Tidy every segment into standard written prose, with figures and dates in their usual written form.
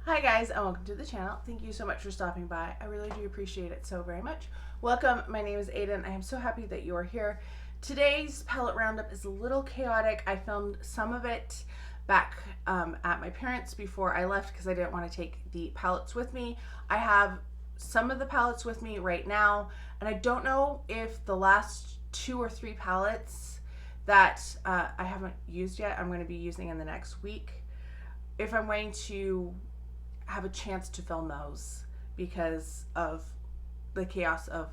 Hi guys, and welcome to the channel. Thank you so much for stopping by. I really do appreciate it so very much. Welcome, my name is Aiden. I am so happy that you are here. Today's palette roundup is a little chaotic. I filmed some of it back at my parents' before I left because I didn't want to take the palettes with me. I have some of the palettes with me right now, and I don't know if the last 2 or 3 palettes that I haven't used yet, I'm going to be using in the next week, if I'm going to have a chance to film those because of the chaos of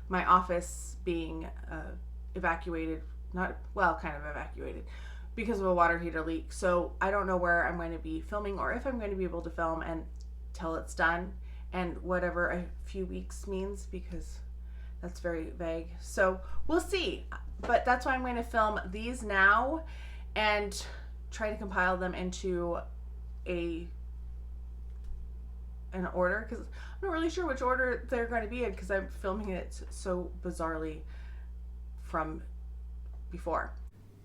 my office being evacuated, kind of evacuated because of a water heater leak. So I don't know where I'm going to be filming or if I'm going to be able to film until it's done, and whatever a few weeks means, because that's very vague. So we'll see, but that's why I'm going to film these now and try to compile them into an order, because I'm not really sure which order they're going to be in because I'm filming it so bizarrely from before.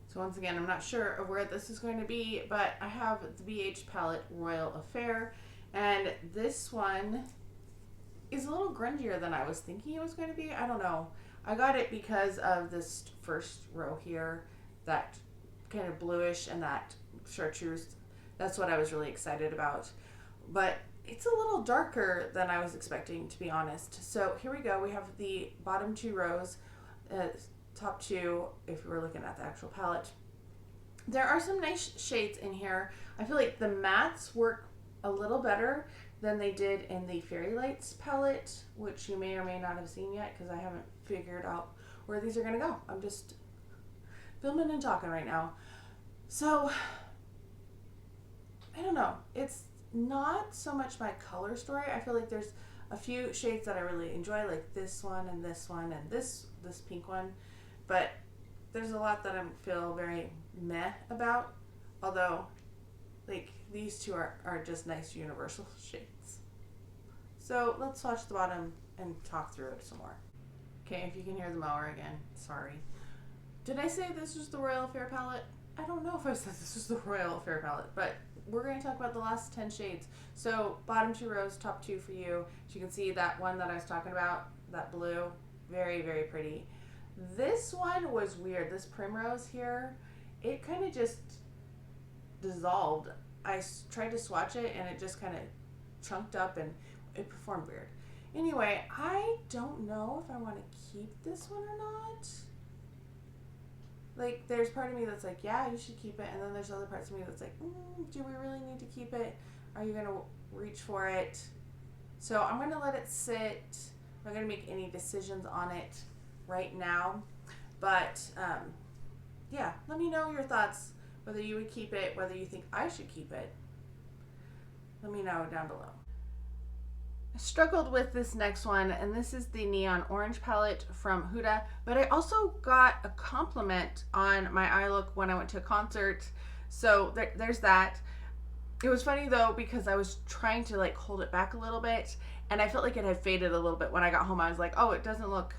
So once again, I'm not sure of where this is going to be, but I have the BH palette Royal Affair, and this one is a little grungier than I was thinking it was going to be. I don't know. I got it because of this first row here, that kind of bluish and that chartreuse. That's what I was really excited about. But it's a little darker than I was expecting, to be honest. So here we go. We have the bottom 2 rows, top 2, if you were looking at the actual palette. There are some nice shades in here. I feel like the mattes work a little better than they did in the Fairy Lights palette, which you may or may not have seen yet because I haven't figured out where these are going to go. I'm just filming and talking right now. So, I don't know. It's not so much my color story. I feel like there's a few shades that I really enjoy, like this one and this pink one, but there's a lot that I feel very meh about, although like these two are just nice universal shades. So let's swatch the bottom and talk through it some more. Okay, if you can hear the mower again, sorry. Did I say this was the Royal Affair palette? I don't know if I said this was the Royal Affair palette, but we're going to talk about the last 10 shades. So bottom 2 rows, top 2 for you. As you can see, that one that I was talking about, that blue, very, very pretty. This one was weird. This primrose here, it kind of just dissolved. I tried to swatch it and it just kind of chunked up and it performed weird. Anyway, I don't know if I want to keep this one or not. Like, there's part of me that's like, yeah, you should keep it. And then there's other parts of me that's like, do we really need to keep it? Are you going to reach for it? So I'm going to let it sit. I'm not going to make any decisions on it right now. But, yeah, let me know your thoughts, whether you would keep it, whether you think I should keep it. Let me know down below. I struggled with this next one, and this is the Neon Orange palette from Huda, but I also got a compliment on my eye look when I went to a concert, so there's that. It was funny though because I was trying to like hold it back a little bit, and I felt like it had faded a little bit. When I got home I was like, oh, it doesn't look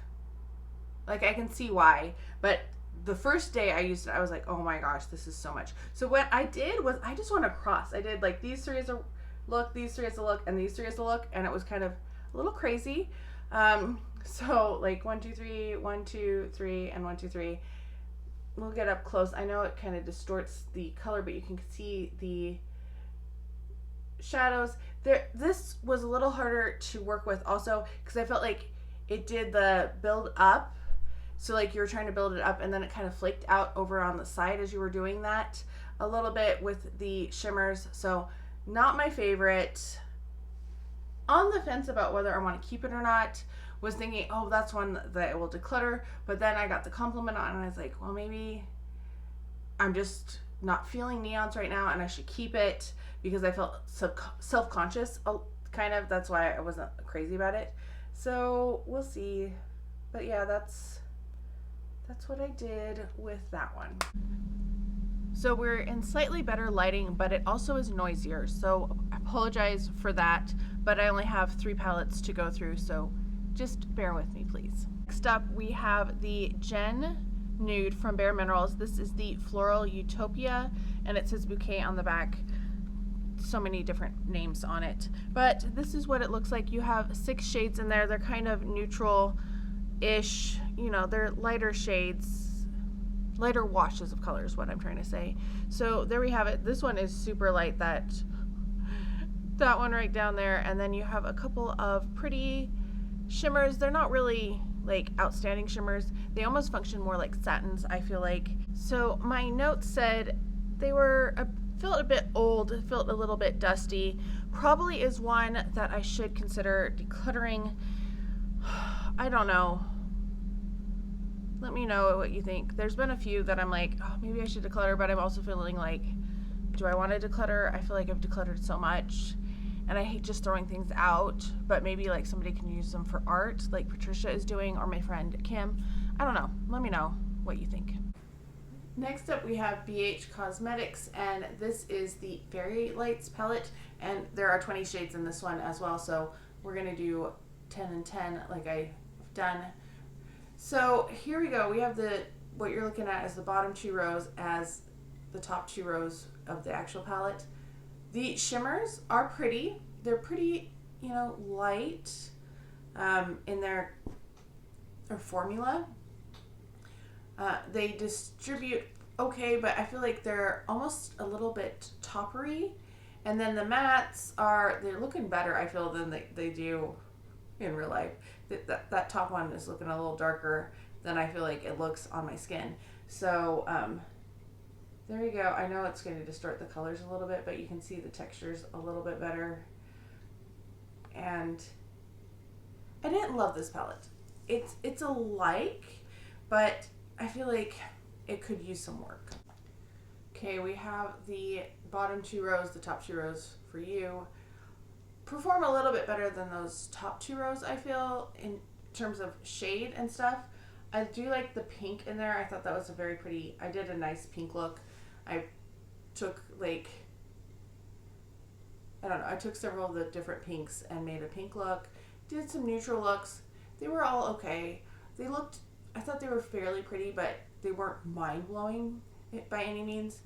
like, I can see why, but the first day I used it I was like, oh my gosh, this is so much. So what I did was I just went across. I did like these 3 as a look, these 3 as a look, and these 3 as a look, and it was kind of a little crazy. So like 1 2 3 1 2 3 and 1 2 3. We'll get up close. I know it kind of distorts the color, but you can see the shadows there. This was a little harder to work with also because I felt like it did the build up, so like you were trying to build it up and then it kind of flaked out over on the side as you were doing that a little bit with the shimmers. So not my favorite. On the fence about whether I want to keep it or not. Was thinking, oh, that's one that it will declutter, but then I got the compliment on it and I was like, well, maybe I'm just not feeling neons right now and I should keep it because I felt self-conscious kind of. That's why I wasn't crazy about it. So we'll see. But yeah, that's what I did with that one. So we're in slightly better lighting, but it also is noisier. So I apologize for that, but I only have 3 palettes to go through, so just bear with me, please. Next up, we have the Gen Nude from Bare Minerals. This is the Floral Utopia, and it says Bouquet on the back. so many different names on it. But this is what it looks like. You have 6 shades in there. They're kind of neutral-ish, you know, they're lighter shades, lighter washes of colors, what I'm trying to say. So there we have it. This one is super light, that one right down there. And then you have a couple of pretty shimmers. They're not really like outstanding shimmers. They almost function more like satins, I feel like. So my notes said they were felt a bit old, felt a little bit dusty. Probably is one that I should consider decluttering. I don't know. Let me know what you think. There's been a few that I'm like, oh, maybe I should declutter, but I'm also feeling like, do I want to declutter? I feel like I've decluttered so much, and I hate just throwing things out, but maybe like somebody can use them for art, like Patricia is doing, or my friend Kim. I don't know. Let me know what you think. Next up we have BH Cosmetics, and this is the Fairy Lights palette, and there are 20 shades in this one as well, so we're going to do 10 and 10 like I've done. So here we go. We have what you're looking at as the bottom 2 rows as the top 2 rows of the actual palette. The shimmers are pretty. They're pretty, you know, light in their formula. They distribute okay, but I feel like they're almost a little bit toppery. And then the mattes they're looking better, I feel, than they do in real life. That top one is looking a little darker than I feel like it looks on my skin. So there you go. I know it's going to distort the colors a little bit, but you can see the textures a little bit better. And I didn't love this palette. It's a like, but I feel like it could use some work. Okay, we have the bottom 2 rows, the top 2 rows for you. Perform a little bit better than those top 2 rows, I feel, in terms of shade and stuff. I do like the pink in there. I thought that was a very pretty, I did a nice pink look. I took like, I don't know, I took several of the different pinks and made a pink look. Did some neutral looks. They were all okay. They looked, I thought they were fairly pretty, but they weren't mind-blowing by any means.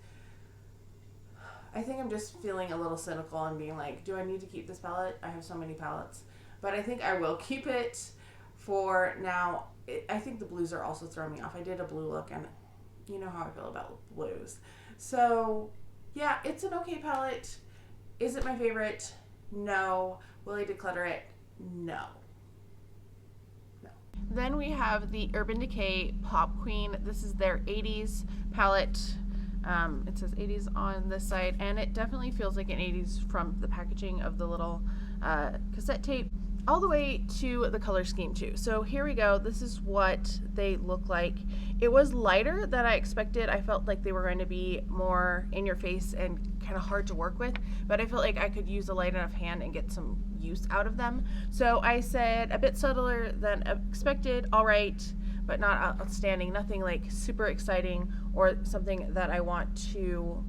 I think I'm just feeling a little cynical and being like, do I need to keep this palette? I have so many palettes. But I think I will keep it for now. I think the blues are also throwing me off. I did a blue look, and you know how I feel about blues. So yeah, it's an okay palette. Is it my favorite? No. Will I declutter it? No. Then we have the Urban Decay Pop Queen. This is their 80s palette. It says 80s on this side, and it definitely feels like an 80s from the packaging of the little cassette tape all the way to the color scheme too. So here we go. This is what they look like. It was lighter than I expected. I felt like they were going to be more in your face and kind of hard to work with, but I felt like I could use a light enough hand and get some use out of them. So I said a bit subtler than expected, all right, but not outstanding, nothing like super exciting or something that I want to,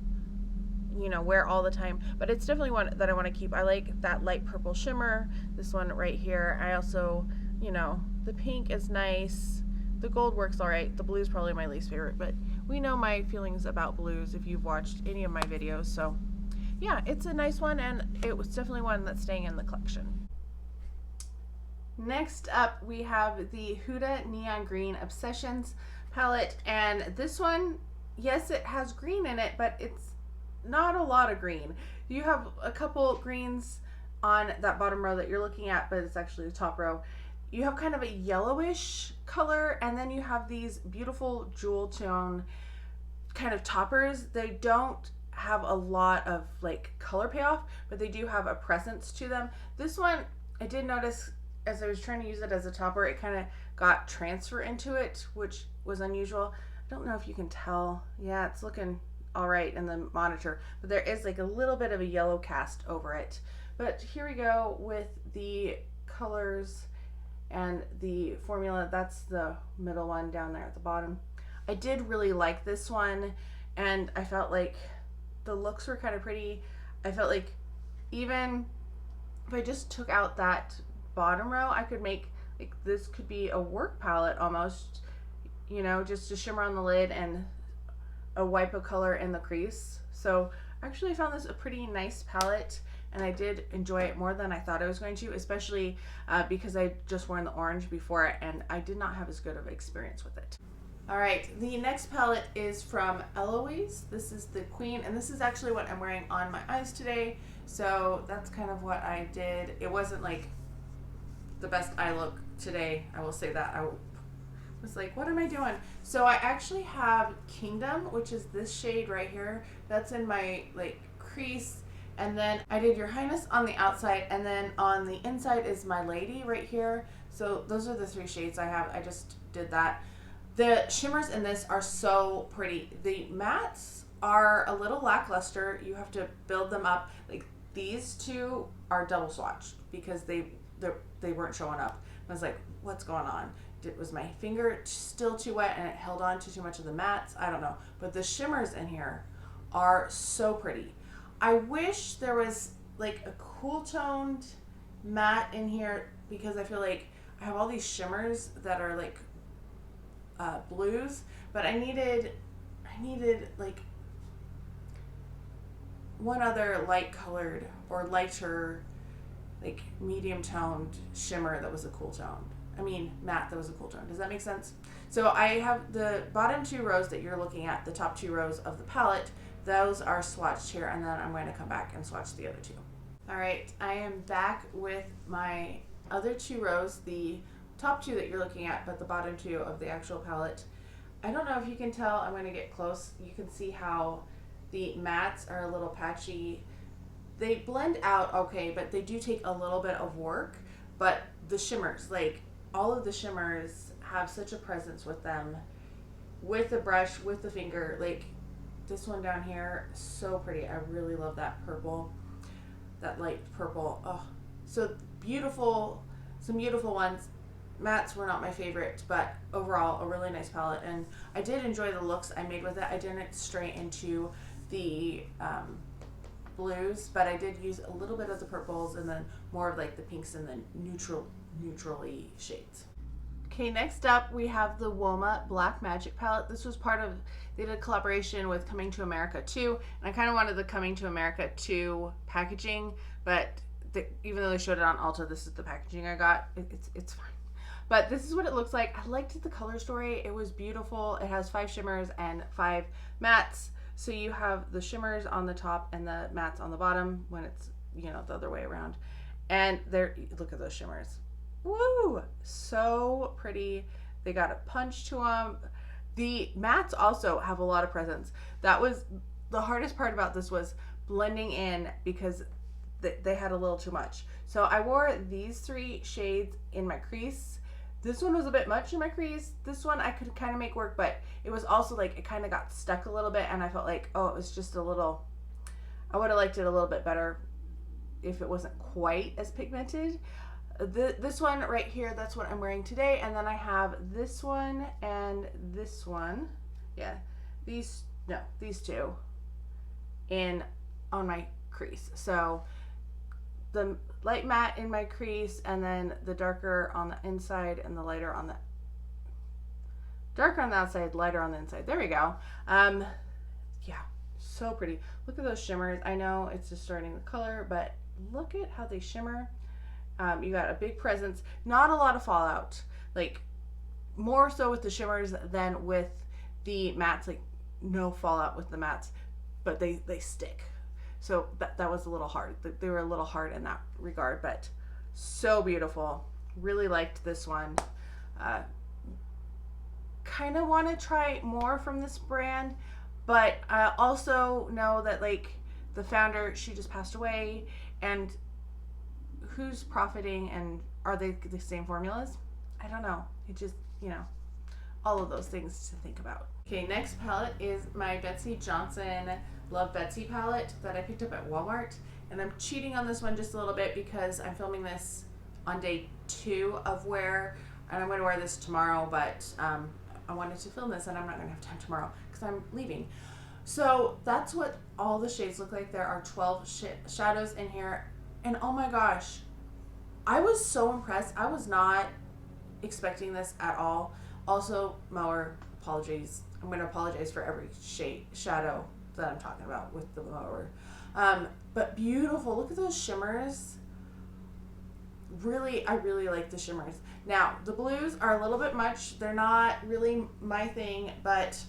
you know, wear all the time, but it's definitely one that I want to keep. I like that light purple shimmer, this one right here. I also, you know, the pink is nice, the gold works all right, the blue is probably my least favorite, but we know my feelings about blues if you've watched any of my videos. So yeah, it's a nice one, and it was definitely one that's staying in the collection. Next up, we have the Huda Neon Green Obsessions palette, and this one, yes, it has green in it, but it's not a lot of green. You have a couple greens on that bottom row that you're looking at, but it's actually the top row. You have kind of a yellowish color, and then you have these beautiful jewel tone kind of toppers. They don't have a lot of like color payoff, but they do have a presence to them. This one, I did notice as I was trying to use it as a topper, it kind of got transfer into it, which was unusual. I don't know if you can tell. Yeah, it's looking all right in the monitor, but there is like a little bit of a yellow cast over it. But here we go with the colors and the formula. That's the middle one down there at the bottom. I did really like this one, and I felt like the looks were kind of pretty. I felt like even if I just took out that bottom row, I could make, like, this could be a work palette almost, you know, just a shimmer on the lid and a wipe of color in the crease. So Actually, I found this a pretty nice palette, and I did enjoy it more than I thought I was going to, especially because I just worn the orange before and I did not have as good of an experience with it. All right, the next palette is from Eloise. This is the Queen, and this is actually what I'm wearing on my eyes today. So that's kind of what I did. It wasn't like the best eye look today, I will say that. I was like, what am I doing? So I actually have Kingdom, which is this shade right here. That's in my like crease. And then I did Your Highness on the outside, and then on the inside is My Lady right here. So those are the three shades I have. I just did that. The shimmers in this are so pretty. The mattes are a little lackluster. You have to build them up. Like these two are double swatched because they weren't showing up. I was like, what's going on? Was my finger still too wet and it held on to too much of the mattes? I don't know. But the shimmers in here are so pretty. I wish there was like a cool toned matte in here because I feel like I have all these shimmers that are like blues, but I needed like one other light colored or lighter, like medium toned shimmer that was a cool tone. I mean, matte that was a cool tone. Does that make sense? So I have the bottom two rows that you're looking at, the top two rows of the palette. Those are swatched here, and then I'm going to come back and swatch the other two. All right, I am back with my other two rows, the top two that you're looking at, but the bottom two of the actual palette. I don't know if you can tell, I'm going to get close. You can see how the mattes are a little patchy. They blend out okay, but they do take a little bit of work. But the shimmers, like all of the shimmers have such a presence with them, with the brush, with the finger. Like this one down here, so pretty. I really love that purple, that light purple. Oh, so beautiful, some beautiful ones. Mattes were not my favorite, but overall a really nice palette, and I did enjoy the looks I made with it. I didn't stray into the blues, but I did use a little bit of the purples and then more of like the pinks and the neutrally shades. Okay, next up we have the Woma Black Magic palette. This was part of, they did a collaboration with Coming to America 2, and I kind of wanted the Coming to America 2 packaging, but even though they showed it on Ulta, this is the packaging I got. It's fine. But this is what it looks like. I liked the color story. It was beautiful. It has 5 shimmers and 5 mattes. So you have the shimmers on the top and the mattes on the bottom when it's, you know, the other way around. And there, look at those shimmers. Woo! So pretty. They got a punch to them. The mattes also have a lot of presence. That was the hardest part about this, was blending in, because they had a little too much. So I wore these 3 shades in my crease. This one was a bit much in my crease. This one I could kind of make work, but it was also like it kind of got stuck a little bit, and I felt like, oh, it was just a little, I would have liked it a little bit better if it wasn't quite as pigmented. This one right here, that's what I'm wearing today, and then I have this one and this one. Yeah, these two on my crease. So the light matte in my crease, and then the darker on the inside and the lighter on the outside, lighter on the inside. There we go. Yeah, so pretty. Look at those shimmers. I know it's just starting the color, but look at how they shimmer. You got a big presence, not a lot of fallout, like more so with the shimmers than with the mattes. Like no fallout with the mattes, but they stick. So that was a little hard. They were a little hard in that regard, but so beautiful. Really liked this one. Kind of want to try more from this brand, but I also know that like the founder, she just passed away, and who's profiting, and are they the same formulas? I don't know. It just, you know, all of those things to think about. Okay, next palette is my Betsey Johnson Love Betsy palette that I picked up at Walmart, and I'm cheating on this one just a little bit because I'm filming this on day 2 of wear, and I'm going to wear this tomorrow, but I wanted to film this and I'm not going to have time tomorrow because I'm leaving. So that's what all the shades look like. There are 12 shadows in here, and oh my gosh, I was so impressed. I was not expecting this at all. Also, Mower, apologies. I'm going to apologize for every shadow that I'm talking about with the mower. But beautiful. Look at those shimmers. Really, I really like the shimmers. Now, the blues are a little bit much. They're not really my thing, but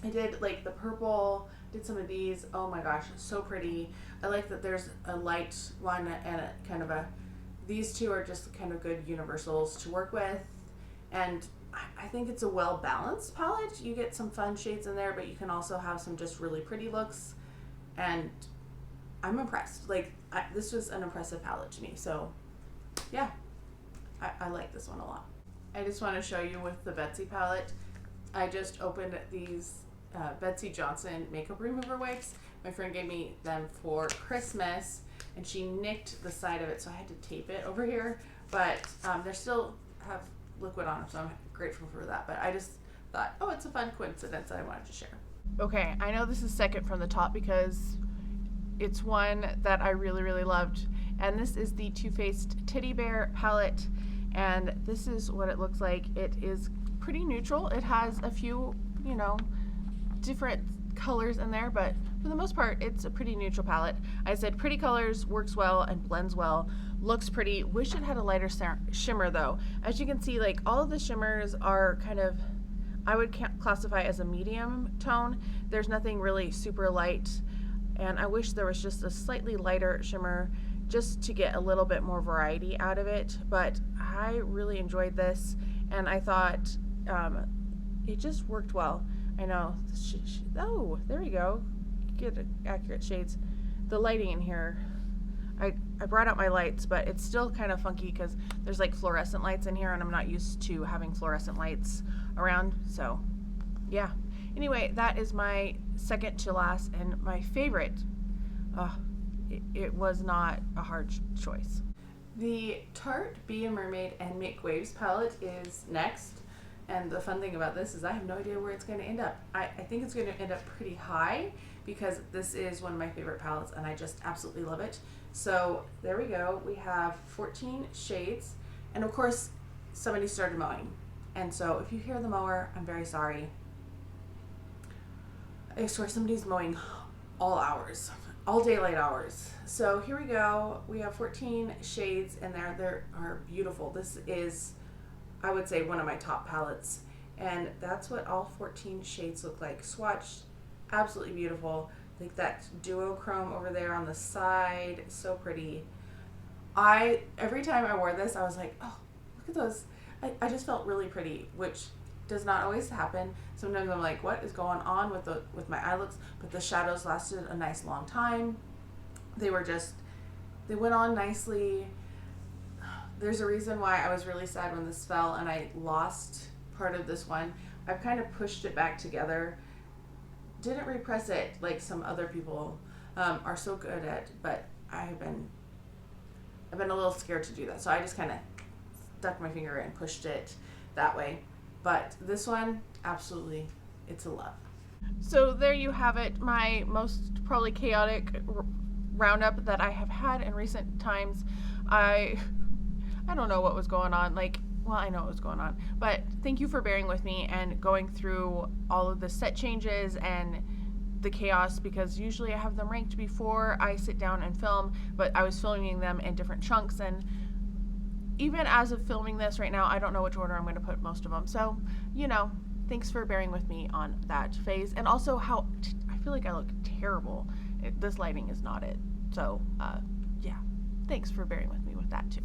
I did like the purple, did some of these. Oh my gosh, so pretty. I like that there's a light one and a kind of a, these two are just kind of good universals to work with. And I think it's a well-balanced palette. You get some fun shades in there, but you can also have some just really pretty looks. And I'm impressed. Like, this was an impressive palette to me. So yeah, I like this one a lot. I just want to show you with the Betsy palette. I just opened these Betsy Johnson makeup remover wipes. My friend gave me them for Christmas, and she nicked the side of it, so I had to tape it over here. But they still have liquid on them, so I'm grateful for that. But I just thought, oh, it's a fun coincidence that I wanted to share. Okay, I know this is second from the top because it's one that I really, really loved. And this is the Too Faced Teddy Bear palette. And this is what it looks like. It is pretty neutral. It has a few, you know, different colors in there, but for the most part, it's a pretty neutral palette. I said pretty colors, works well and blends well, looks pretty. Wish it had a lighter shimmer though. As you can see, like all of the shimmers are kind of, I would classify as a medium tone. There's nothing really super light, and I wish there was just a slightly lighter shimmer just to get a little bit more variety out of it. But I really enjoyed this, and I thought it just worked well. I know, oh, there we go, get accurate shades. The lighting in here, I brought out my lights, but it's still kind of funky because there's like fluorescent lights in here, and I'm not used to having fluorescent lights around, so yeah. Anyway, that is my second to last and my favorite. It was not a hard choice. The Tarte Be a Mermaid and Make Waves palette is next. And the fun thing about this is I have no idea where it's going to end up. I think it's going to end up pretty high because this is one of my favorite palettes and I just absolutely love it. So there we go. We have 14 shades. And of course, somebody started mowing. And so if you hear the mower, I'm very sorry. I swear somebody's mowing all hours, all daylight hours. So here we go. We have 14 shades in there. They are beautiful. This is, I would say, one of my top palettes. And that's what all 14 shades look like. Swatched, absolutely beautiful. Like that duochrome over there on the side, so pretty. Every time I wore this, I was like, oh, look at those. I just felt really pretty, which does not always happen. Sometimes I'm like, what is going on with my eye looks? But the shadows lasted a nice long time. They went on nicely. There's a reason why I was really sad when this fell and I lost part of this one. I've kind of pushed it back together. Didn't repress it like some other people are so good at, but I've been a little scared to do that. So I just kind of stuck my finger and pushed it that way. But this one, absolutely, it's a love. So there you have it, my most probably chaotic roundup that I have had in recent times. I don't know what was going on. Well, I know what was going on, but thank you for bearing with me and going through all of the set changes and the chaos, because usually I have them ranked before I sit down and film, but I was filming them in different chunks, and even as of filming this right now, I don't know which order I'm going to put most of them. So, thanks for bearing with me on that phase, and also how I feel like I look terrible. This lighting is not it. So, yeah, thanks for bearing with me with that too.